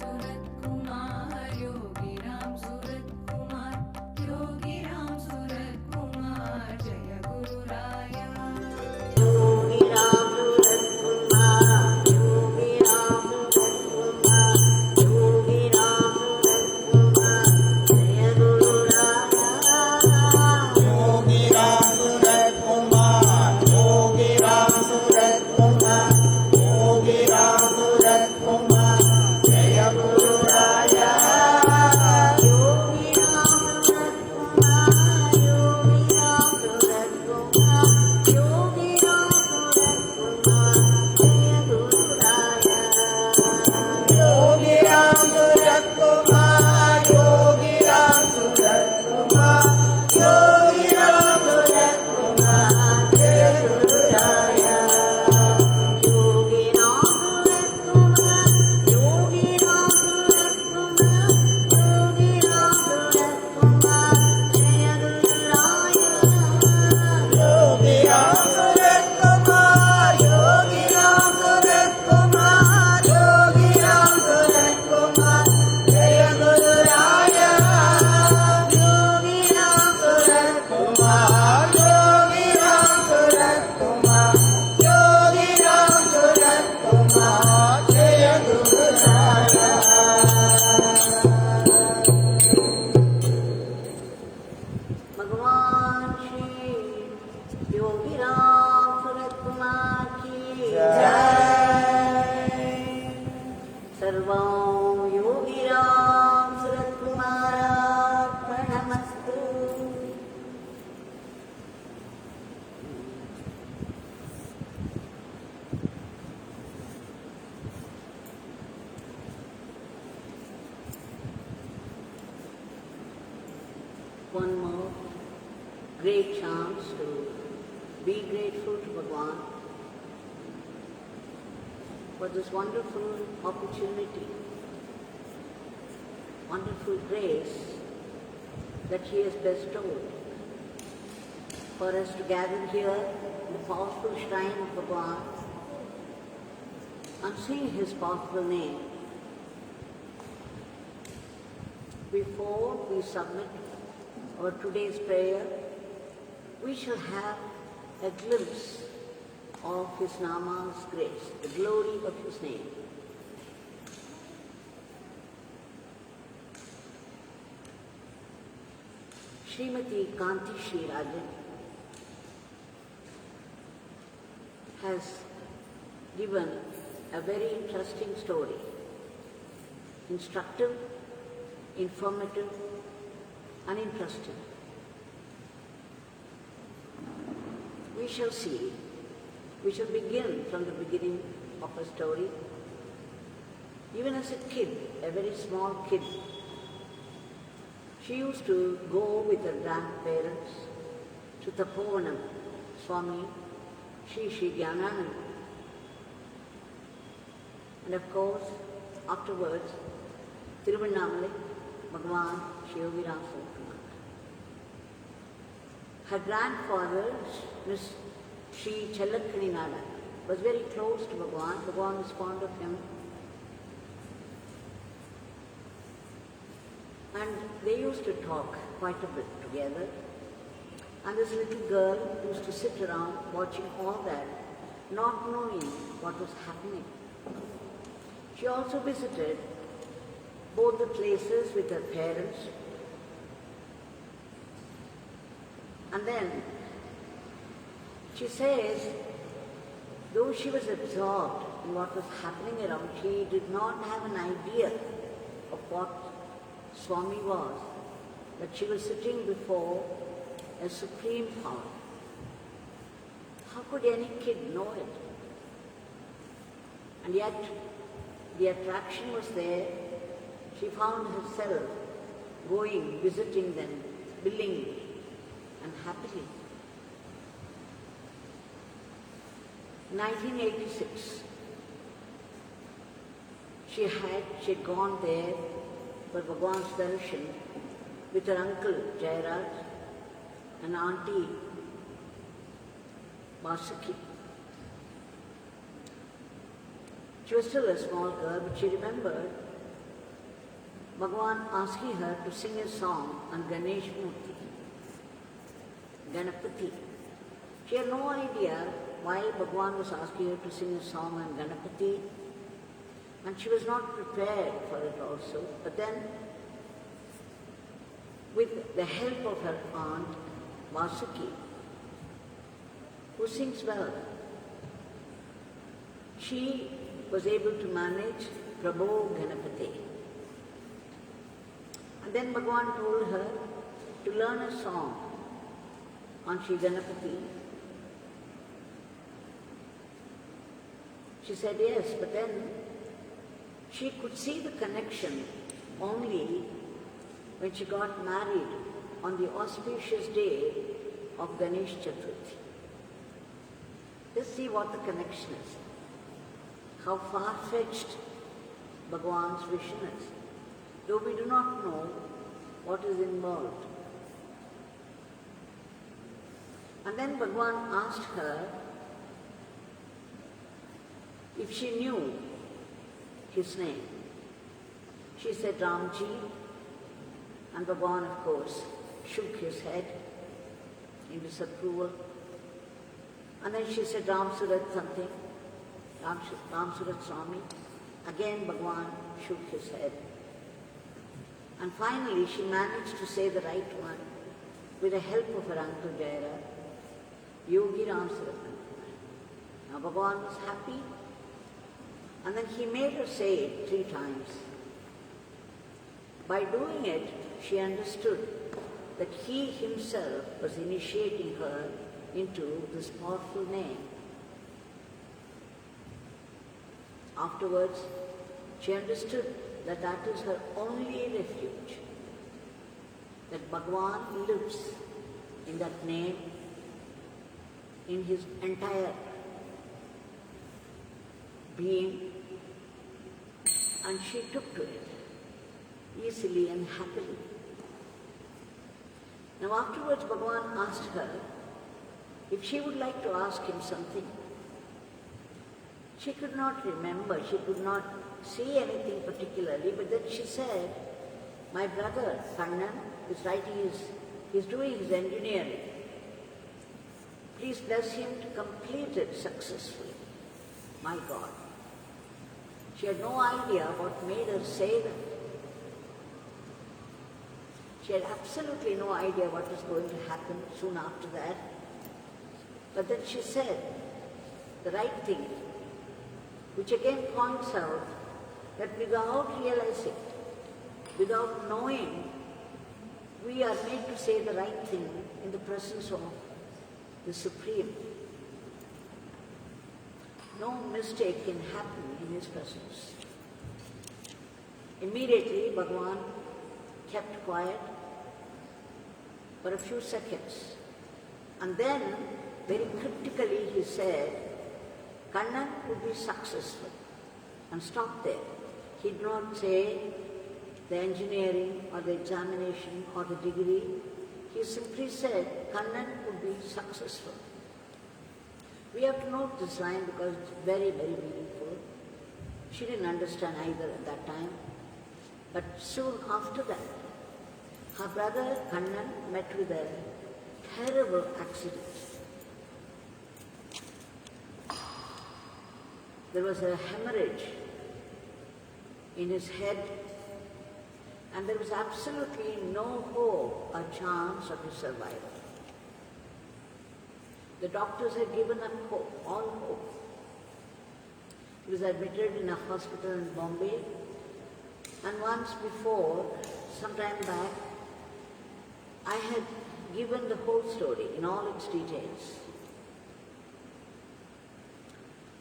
Ramsuratkumar, Yogi Ramsuratkumar, Yogi Ramsuratkumar, Jaya Guru Raya. Yogi Ramsuratkumar, Yogi Ramsuratkumar, Yogi Ramsuratkumar, Jaya Guru Raya. Yogi Ramsuratkumar, Yogi Ramsuratkumar, Yogi Ramsuratkumar, Jaya Guru Raya. Yogi Ramsuratkumar, Yogi Ramsuratkumar, Yogi Ramsuratkumar, Jaya Guru Raya. Yogi Ramsuratkumar, Yogi Ramsuratkumar, Yogi Ramsuratkumar, Jaya Guru Raya. Yogi Ramsuratkumar, Yogi Ramsuratkumar, Yogi Ramsuratkumar, Jaya Guru Raya. Yogi Ramsuratkumar, Yogi Ramsuratkumar, Yogi Ramsuratkumar, Jaya Guru Raya. Yogi Ramsuratkumar, Yogi Ramsuratkumar, Yogi Ramsuratkumar, Jaya Guru Raya. Bhagwan Shri Yogi Ramsuratkumar ki jai. Sarvam Yogi Ramsuratkumar Arpanastu. One more great chance to be grateful to Bhagwan for this wonderful opportunity, wonderful grace that He has bestowed for us to gather here in the powerful shrine of Bhagwan and sing His powerful name. Before we submit our today's prayer, we shall have a glimpse of His Nama's grace, the glory of His name. Srimati Kanti Shri Rajan has given a very interesting story, instructive, informative, and interesting. We shall see. We shall begin from the beginning of her story. Even as a kid, a very small kid, she used to go with her grandparents to Tapovanam, Swami Shri Yagna. And of course, afterwards, Tiruvannamalai, Bhagwan Yogi Ramsuratkumar. Her grandfather, Miss Sri Chellakkaninala, was very close to Bhagwan. Bhagwan was fond of him. And they used to talk quite a bit together. And this little girl used to sit around watching all that, not knowing what was happening. She also visited both the places with her parents. And then she says, though she was absorbed in what was happening around, she did not have an idea of what Swami was, but she was sitting before a supreme power. How could any kid know it? And yet, the attraction was there. She found herself going, visiting them, willingly and happily. 1986, she had gone there for Bhagwan's darshan with her uncle Jairaj and auntie Vasaki. She was still a small girl, but she remembered Bhagwan asking her to sing a song on Ganesh Murti, Ganapati. She had no idea why Bhagwan was asking her to sing a song on Ganapati, and she was not prepared for it also. But then, with the help of her aunt, Vasuki, who sings well, she was able to manage Prabhu Ganapati. And then Bhagwan told her to learn a song on Sri Ganapati. She said yes, but then she could see the connection only when she got married on the auspicious day of Ganesh Chaturthi. Just see what the connection is. How far-fetched Bhagwan's vision is, though we do not know what is involved. And then Bhagwan asked her if she knew his name. She said Ramji, and Bhagwan, of course, shook his head in disapproval. And then she said Ramsurat something, Ramsurat Swami. Again Bhagwan shook his head. And finally she managed to say the right one with the help of her uncle Jaira, Yogi Ramsuratkumar. Now Bhagwan was happy, and then he made her say it 3 times. By doing it, she understood that he himself was initiating her into this powerful name. Afterwards, she understood that that is her only refuge, that Bhagwan lives in that name, in his entire being, and she took to it easily and happily. Now afterwards Bhagwan asked her if she would like to ask him something. She could not remember, she could not see anything particularly, but then she said, my brother Kannan is writing he's doing his engineering. Please bless him to complete it successfully. My God. She had no idea what made her say that. She had absolutely no idea what was going to happen soon after that. But then she said the right thing, which again points out that without realizing, without knowing, we are made to say the right thing in the presence of the Supreme. No mistake can happen in his presence. Immediately Bhagwan kept quiet for a few seconds, and then very critically he said, Kannan would be successful, and stopped there. He did not say the engineering or the examination or the degree. He simply said Kannan would be successful. We have to note this line because it's very, very meaningful. She didn't understand either at that time. But soon after that, her brother Kannan met with a terrible accident. There was a hemorrhage in his head, and there was absolutely no hope or chance of his survival. The doctors had given up hope, all hope. He was admitted in a hospital in Bombay, and once before, some time back, I had given the whole story in all its details.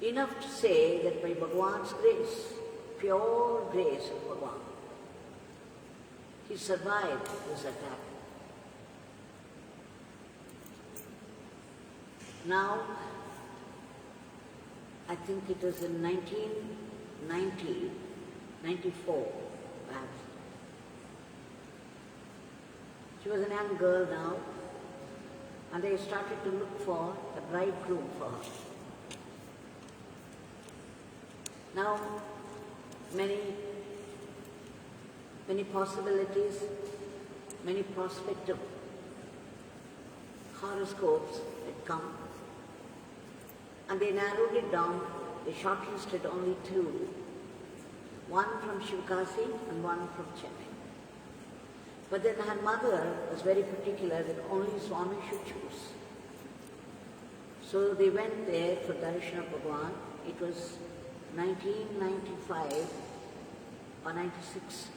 Enough to say that by Bhagwan's grace, pure grace of Bhagwan, he survived this attack. Now, I think it was in 1990, 94, perhaps. She was a young girl now, and they started to look for a bridegroom for her. Now, many many possibilities, many prospective horoscopes had come, and they narrowed it down. They shortlisted only two, one from Shivkasi and one from Chennai. But then her mother was very particular that only Swami should choose. So they went there for darshan of Bhagwan. It was 1995 or 96.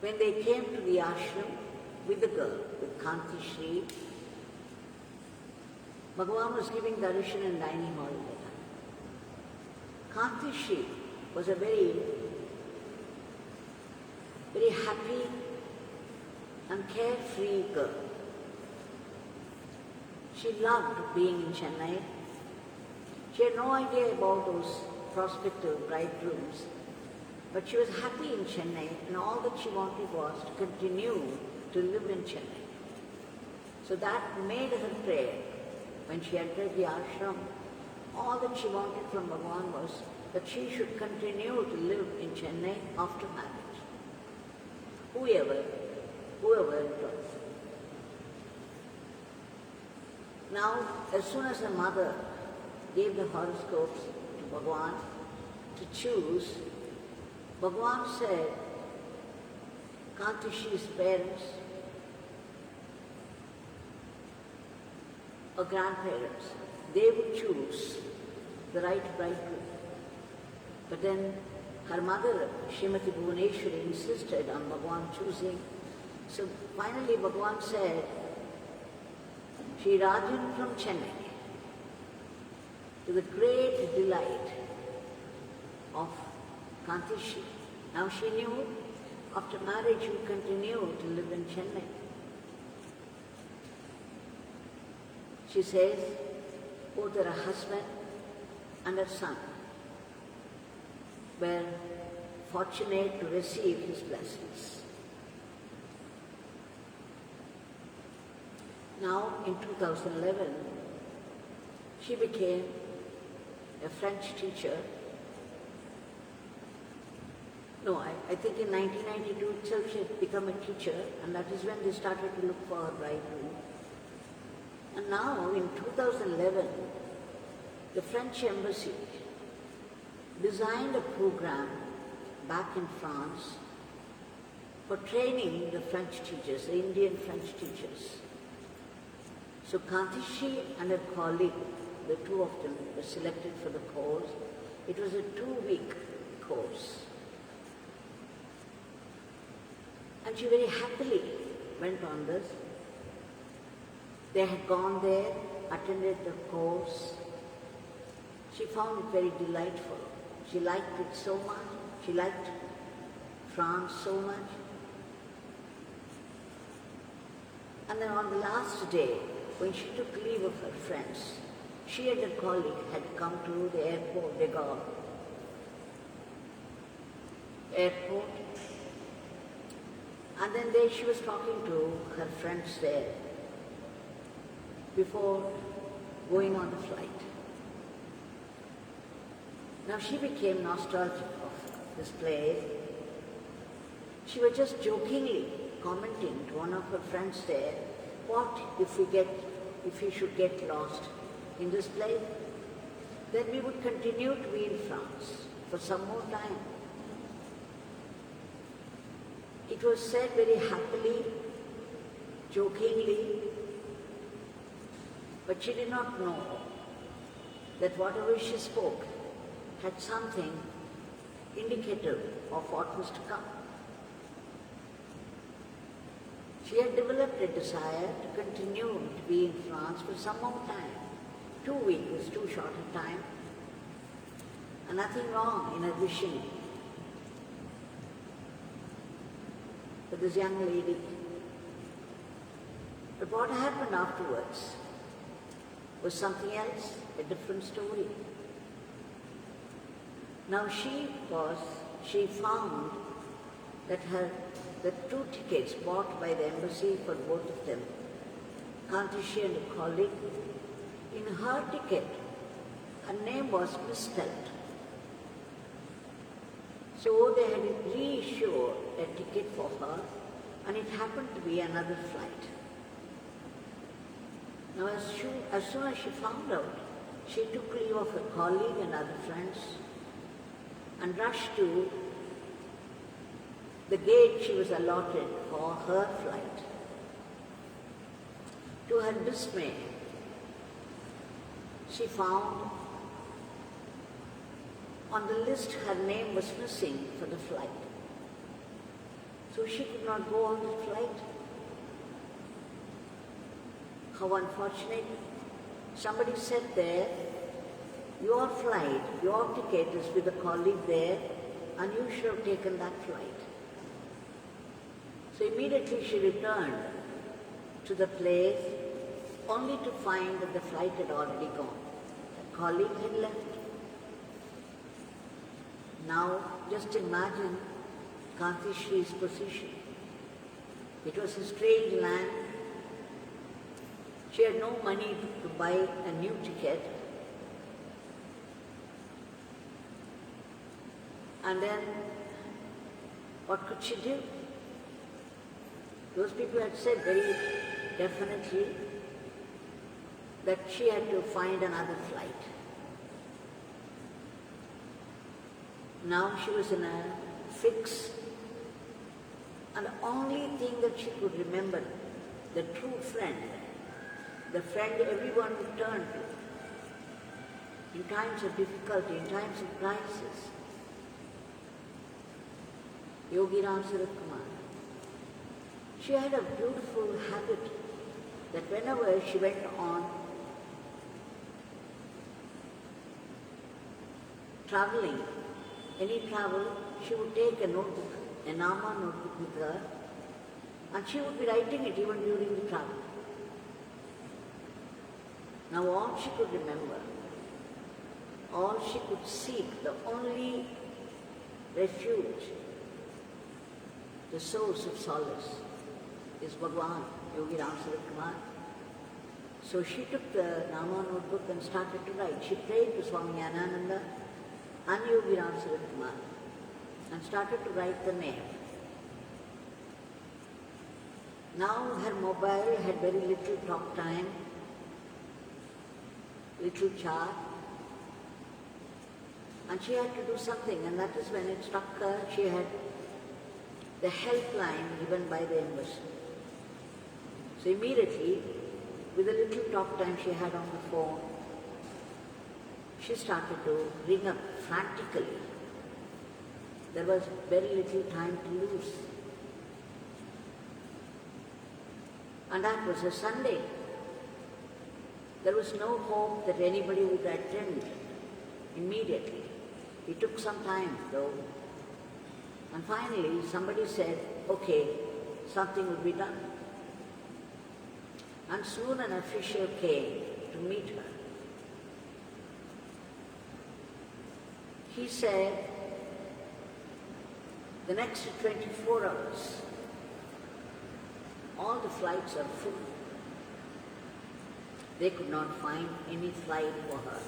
When they came to the ashram with the girl, with Kanti Shri, Bhagwan was giving darshan in dining hall at that time. Kanti Shri was a very happy and carefree girl. She loved being in Chennai. She had no idea about those prospective bridegrooms, but she was happy in Chennai, and all that she wanted was to continue to live in Chennai. So that made her prayer. When she entered the ashram, all that she wanted from Bhagwan was that she should continue to live in Chennai after marriage. Whoever it was. Now, as soon as her mother gave the horoscopes to Bhagwan to choose, Bhagwan said, Kantishi's parents or grandparents, they would choose the right bridegroom. But then her mother, Srimati Bhuvaneshwari, insisted on Bhagwan choosing. So finally Bhagwan said, Shri Rajan from Chennai, to the great delight of Kantishi. Now she knew after marriage she would continue to live in Chennai. She says, both her husband and her son were fortunate to receive his blessings. Now, in 2011, she became a French teacher. No, I think in 1992 itself she had become a teacher, and that is when they started to look for her bridegroom. And now, in 2011, the French embassy designed a program back in France for training the French teachers, the Indian French teachers. So Kantishi and her colleague, the two of them were selected for the course. It was a 2-week course. And she very happily went on this. They had gone there, attended the course. She found it very delightful. She liked it so much. She liked France so much. And then on the last day, when she took leave of her friends, she and her colleague had come to the airport, De Gaulle airport. And then there she was talking to her friends there before going on the flight. Now she became nostalgic of this place. She was just jokingly commenting to one of her friends there, what if we should get lost in this place? Then we would continue to be in France for some more time. It was said very happily, jokingly, but she did not know that whatever she spoke had something indicative of what was to come. She had developed a desire to continue to be in France for some more time. 2 weeks was too short a time, and nothing wrong in her wishing for this young lady. But what happened afterwards was something else, a different story. Now she found that the 2 tickets bought by the embassy for both of them, Kantishi and a colleague, in her ticket, her name was misspelled. So they had reissued a ticket for her, and it happened to be another flight. Now as soon as she found out, she took leave of her colleague and other friends and rushed to the gate she was allotted for her flight. To her dismay, she found on the list her name was missing for the flight. So she could not go on the flight. How unfortunate. Somebody said there, your flight, your ticket is with a colleague there, and you should have taken that flight. So immediately she returned to the place only to find that the flight had already gone. Her colleague had left. Now just imagine Kanti Shri's position. It was a strange land. She had no money to buy a new ticket. And then, what could she do? Those people had said very definitely that she had to find another flight. Now she was in a fix, and the only thing that she could remember, the true friend, the friend everyone would turn to in times of difficulty, in times of crisis, Yogi Ramsuratkumar. She had a beautiful habit that whenever she went on traveling, any travel, she would take a notebook, a Nama notebook with her, and she would be writing it even during the travel. Now all she could remember, all she could seek, the only refuge, the source of solace, is Bhagwan Yogi Ramsuratkumar. So she took the Nama notebook and started to write. She prayed to Swami Anananda and Yogi Ramsuratkumar and started to write the name. Now her mobile had very little talk time, little charge, and she had to do something, and that is when it struck her. She had the helpline given by the embassy. So immediately, with the little talk time she had on the phone, she started to ring up frantically. There was very little time to lose. And that was a Sunday. There was no hope that anybody would attend immediately. It took some time though. And finally somebody said, okay, something would be done. And soon an official came to meet her. He said, the next 24 hours, all the flights are full. They could not find any flight for her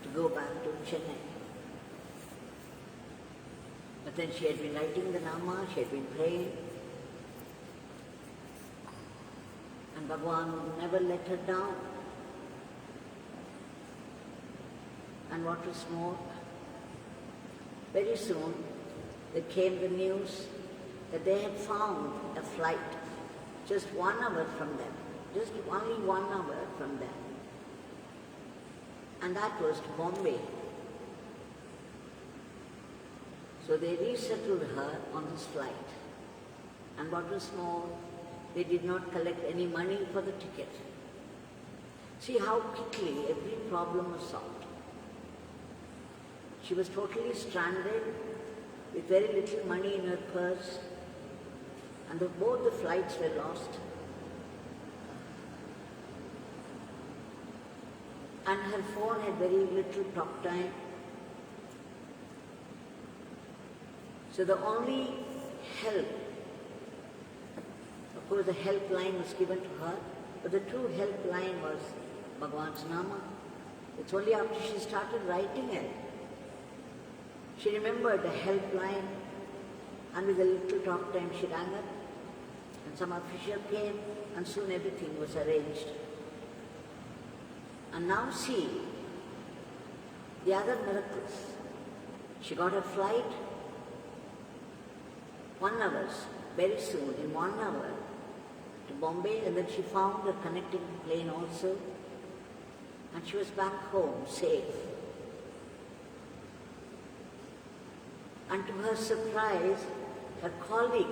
to go back to Chennai. But then she had been writing the Nama, she had been praying, and Bhagwan would never let her down. And what was more, very soon there came the news that they had found a flight just 1 hour from them, just only 1 hour from them. And that was to Bombay. So they resettled her on this flight. And what was more, they did not collect any money for the ticket. See how quickly every problem was solved. She was totally stranded with very little money in her purse, and both the flights were lost. And her phone had very little talk time. So the only help, of course the helpline was given to her, but the true helpline was Bhagwan's Nama. It's only after she started writing it She remembered the helpline, and with a little talk time she rang up, and some official came, and soon everything was arranged. And now see the other miracles. She got a flight, 1 hour, very soon, in 1 hour, to Bombay, and then she found a connecting plane also, and she was back home, safe. And to her surprise, her colleague,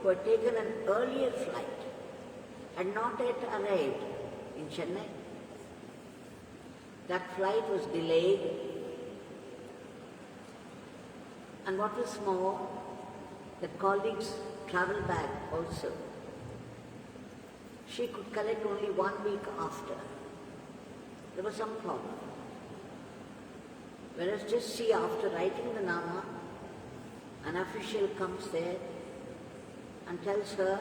who had taken an earlier flight, had not yet arrived in Chennai. That flight was delayed, and what was more, the colleague's travel bag also, she could collect only 1 week after. There was some problem. Whereas just see, after writing the Nama, an official comes there and tells her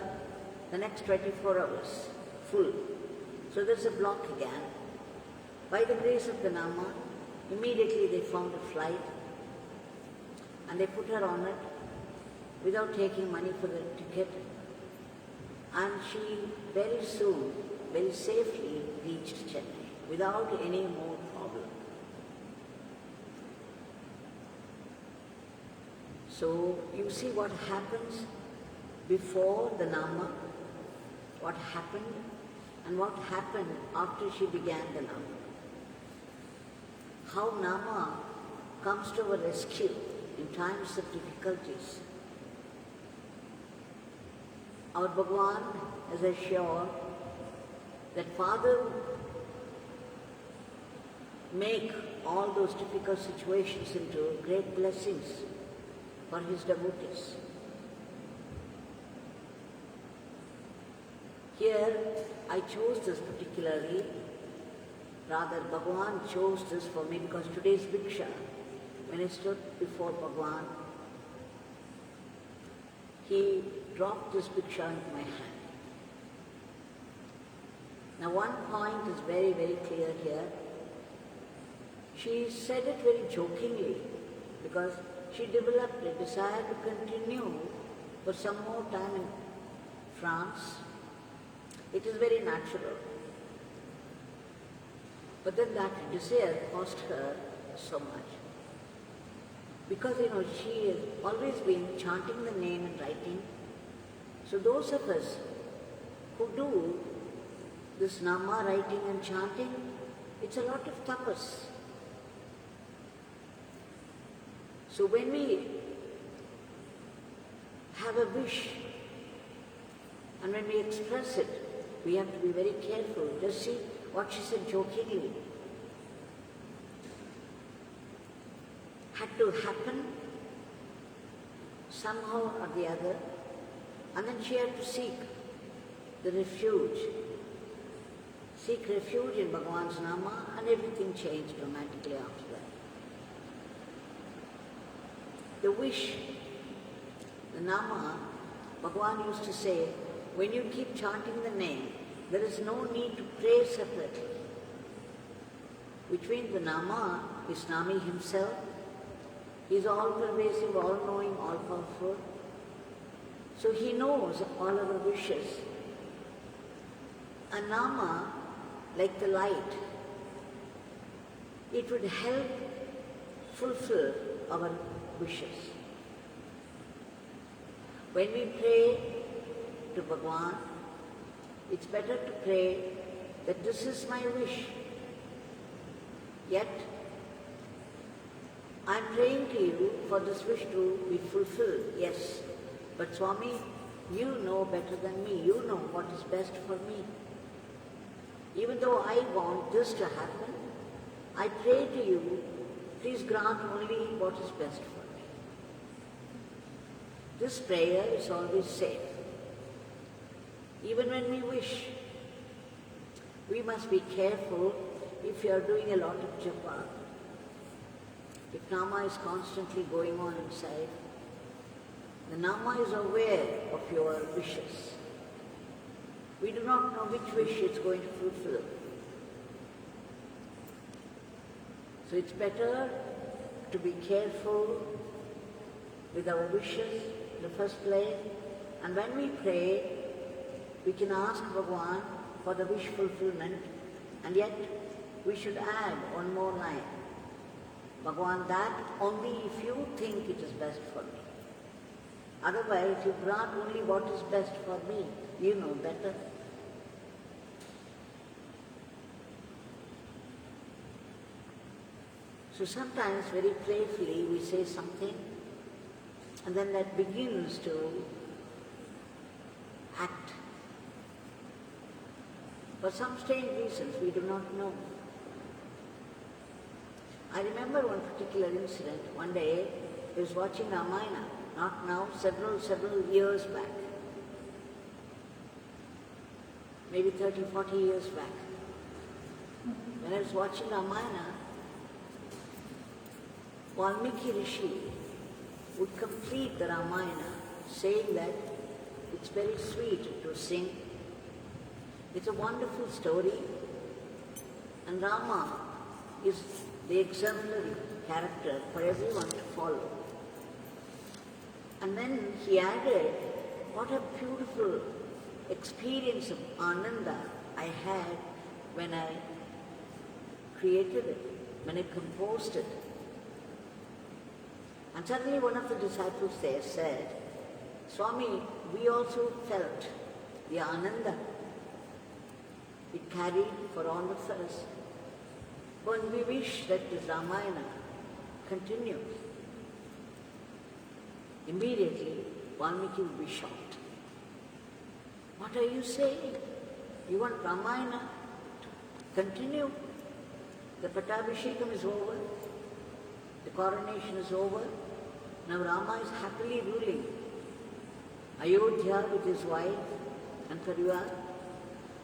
the next 24 hours, full. So there's a block again. By the grace of the Nama, immediately they found a flight and they put her on it without taking money for the ticket. And she very soon, very safely reached Chennai without any more problem. So you see what happens before the Nama, what happened, and what happened after she began the Nama. How Nama comes to our rescue in times of difficulties. Our Bhagwan is assured that Father make all those difficult situations into great blessings for his devotees. Here, I chose this particularly, rather Bhagwan chose this for me because today's Bhiksha, when I stood before Bhagwan, he dropped this Bhiksha into my hand. Now one point is very, very clear here. She said it very jokingly because she developed a desire to continue for some more time in France. It is very natural. But then that desire cost her so much. Because, she has always been chanting the name and writing. So those of us who do this Nama writing and chanting, it's a lot of tapas. So when we have a wish and when we express it, we have to be very careful. Just see what she said jokingly. Had to happen somehow or the other, and then she had to seek the refuge. Seek refuge in Bhagwan's Nama, and everything changed dramatically after that. The wish, the Nama, Bhagwan used to say, when you keep chanting the name, there is no need to pray separately. Which means the Nama is Nami himself. He is all-pervasive, all-knowing, all-powerful. So he knows all our wishes. A Nama, like the light, it would help fulfill our wishes. When we pray to Bhagwan, it's better to pray that this is my wish. Yet, I'm praying to you for this wish to be fulfilled, yes. But Swami, you know better than me. You know what is best for me. Even though I want this to happen, I pray to you, please grant only what is best for me. This prayer is always safe. Even when we wish, we must be careful if you are doing a lot of japa. If Nama is constantly going on inside, the Nama is aware of your wishes. We do not know which wish it's going to fulfill. So it's better to be careful with our wishes in the first place, and when we pray, we can ask Bhagwan for the wish fulfillment, and yet we should add one more line. Bhagwan, that only if you think it is best for me. Otherwise, you grant only what is best for me. You know better. So sometimes very playfully we say something, and then that begins to act. For some strange reasons we do not know. I remember one particular incident. One day I was watching Ramayana, not now, several years back. Maybe 30, 40 years back. When I was watching Ramayana, Valmiki Rishi would complete the Ramayana saying that it's very sweet to sing. It's a wonderful story, and Rama is the exemplary character for everyone to follow. And then he added, what a beautiful experience of Ananda I had when I created it, when I composed it. And suddenly one of the disciples there said, Swami, we also felt the Ananda it carried for all of us. When we wish that this Ramayana continues, immediately Valmiki would be shocked. What are you saying? You want Ramayana to continue? The Pattabhishekam is over, the coronation is over, now Rama is happily ruling Ayodhya with his wife and Parivar.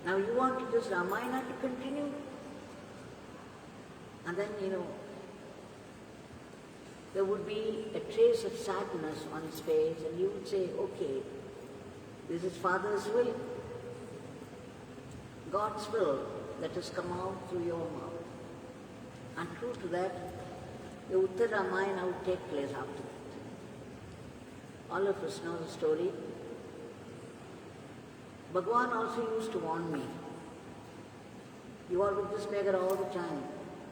Now you want this Ramayana to continue? And then, there would be a trace of sadness on his face, and you would say, okay, this is Father's will, God's will that has come out through your mouth. And true to that, the Uttar Ramayana would take place after that. All of us know the story. Bhagwan also used to warn me. You are with this beggar all the time.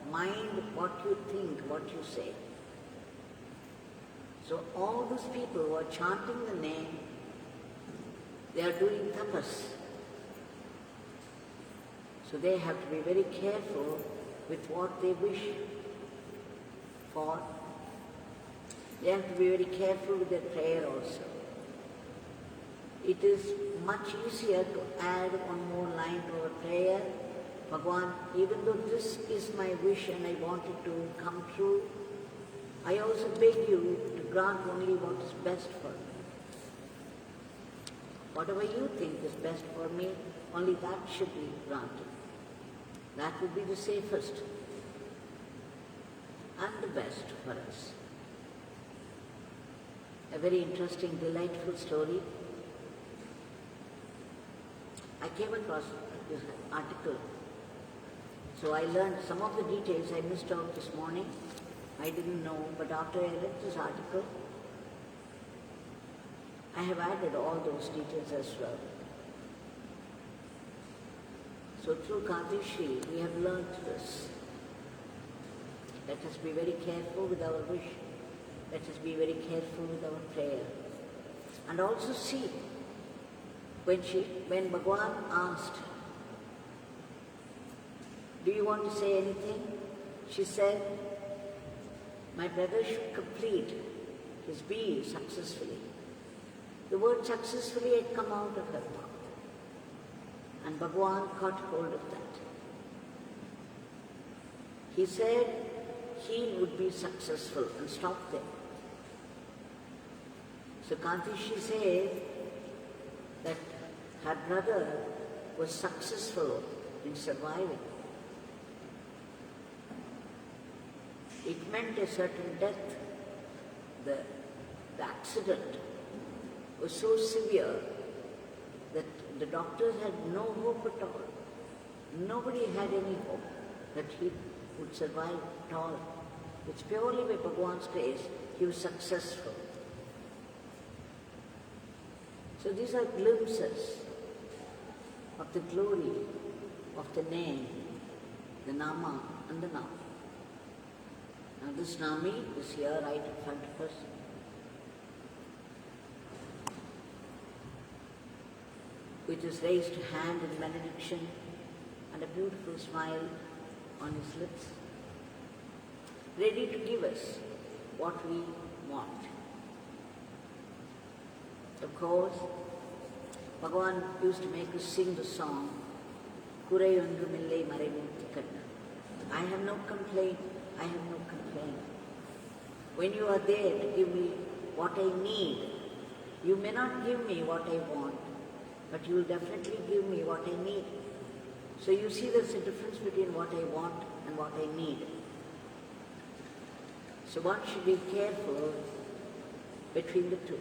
Mind what you think, what you say. So all those people who are chanting the name, they are doing tapas. So they have to be very careful with what they wish for. They have to be very careful with their prayer also. It is much easier to add one more line to our prayer. Bhagwan, even though this is my wish and I want it to come true, I also beg you to grant only what is best for me. Whatever you think is best for me, only that should be granted. That would be the safest and the best for us. A very interesting, delightful story. I came across this article. So I learned some of the details I missed out this morning. I didn't know, but after I read this article, I have added all those details as well. So through Kantishri, we have learned this. Let us be very careful with our wish. Let us be very careful with our prayer. And also see, when Bhagwan asked, do you want to say anything? She said, my brother should complete his BE successfully. The word successfully had come out of her mouth. And Bhagwan caught hold of that. He said he would be successful and stopped there. So Kantishi said that her brother was successful in surviving. It meant a certain death. The accident was so severe that the doctors had no hope at all. Nobody had any hope that he would survive at all. It's purely by Bhagwan's grace he was successful. So these are glimpses of the glory of the name, the Nama and the Nam. Now this Nami is here right in front of us. With his raised hand in benediction and a beautiful smile on his lips, ready to give us what we want. Of course, Bhagavan used to make us sing the song, Kurai Ondrumillai Maraimurthy Kanna. I have no complaint, I have no complaint. When you are there to give me what I need, you may not give me what I want, but you will definitely give me what I need. So you see there's a difference between what I want and what I need. So one should be careful between the two.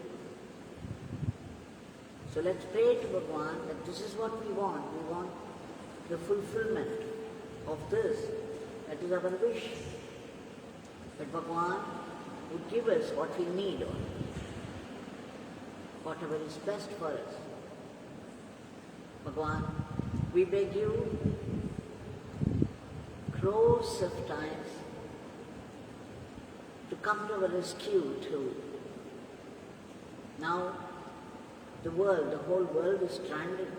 So let's pray to Bhagavan that this is what we want. We want the fulfillment of this. That is our wish. That Bhagavan would give us what we need, or whatever is best for us. Bhagavan, we beg you, crores of times, to come to our rescue too. Now, the whole world is stranded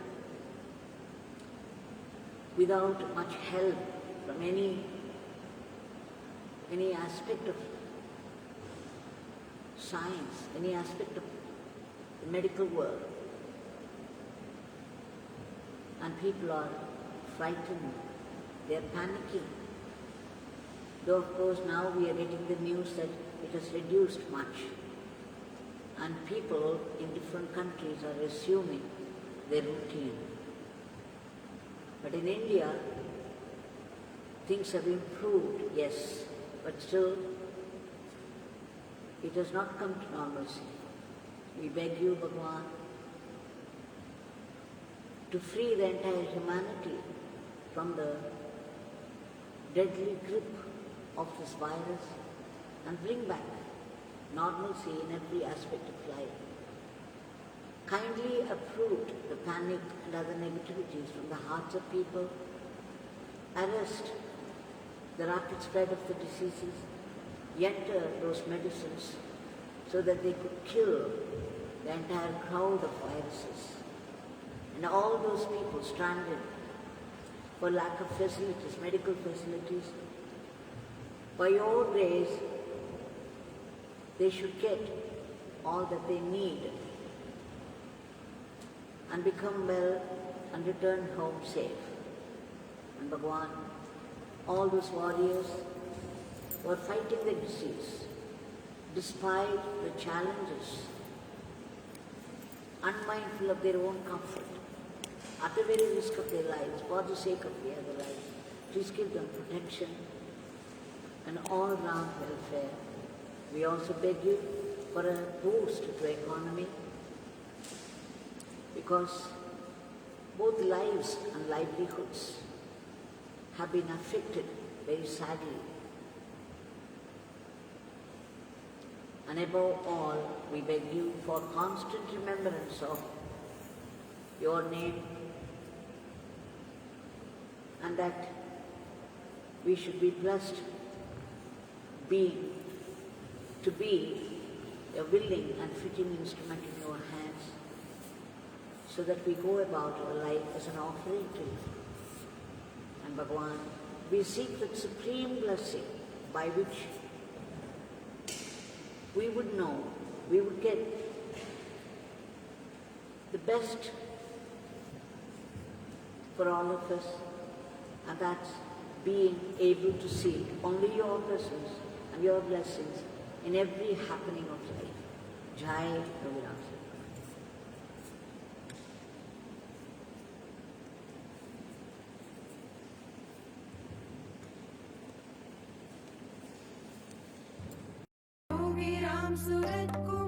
without much help from any aspect of science, any aspect of the medical world. And people are frightened, they are panicking. Though of course now we are getting the news that it has reduced much, and people in different countries are resuming their routine. But in India, things have improved, yes, but still it has not come to normalcy. We beg you, Bhagavan, to free the entire humanity from the deadly grip of this virus and bring back normalcy in every aspect of life. Kindly uproot the panic and other negativities from the hearts of people. Arrest the rapid spread of the diseases. Enter those medicines so that they could kill the entire crowd of viruses. And all those people stranded for lack of facilities, medical facilities, by your grace, they should get all that they need and become well and return home safe. And Bhagavan, all those warriors who are fighting the disease, despite the challenges, unmindful of their own comfort, at the very risk of their lives, for the sake of the other lives, please give them protection and all-round welfare. We also beg you for a boost to economy, because both lives and livelihoods have been affected very sadly. And above all, we beg you for constant remembrance of your name, and that we should be blessed to be a willing and fitting instrument in your hands, so that we go about our life as an offering to you. And Bhagavan, we seek that supreme blessing by which we would know, we would get the best for all of us, and that's being able to see only your presence and your blessings in every happening of life. Jai Yogi Ramsuratkumar. Yogi Ramsuratkumar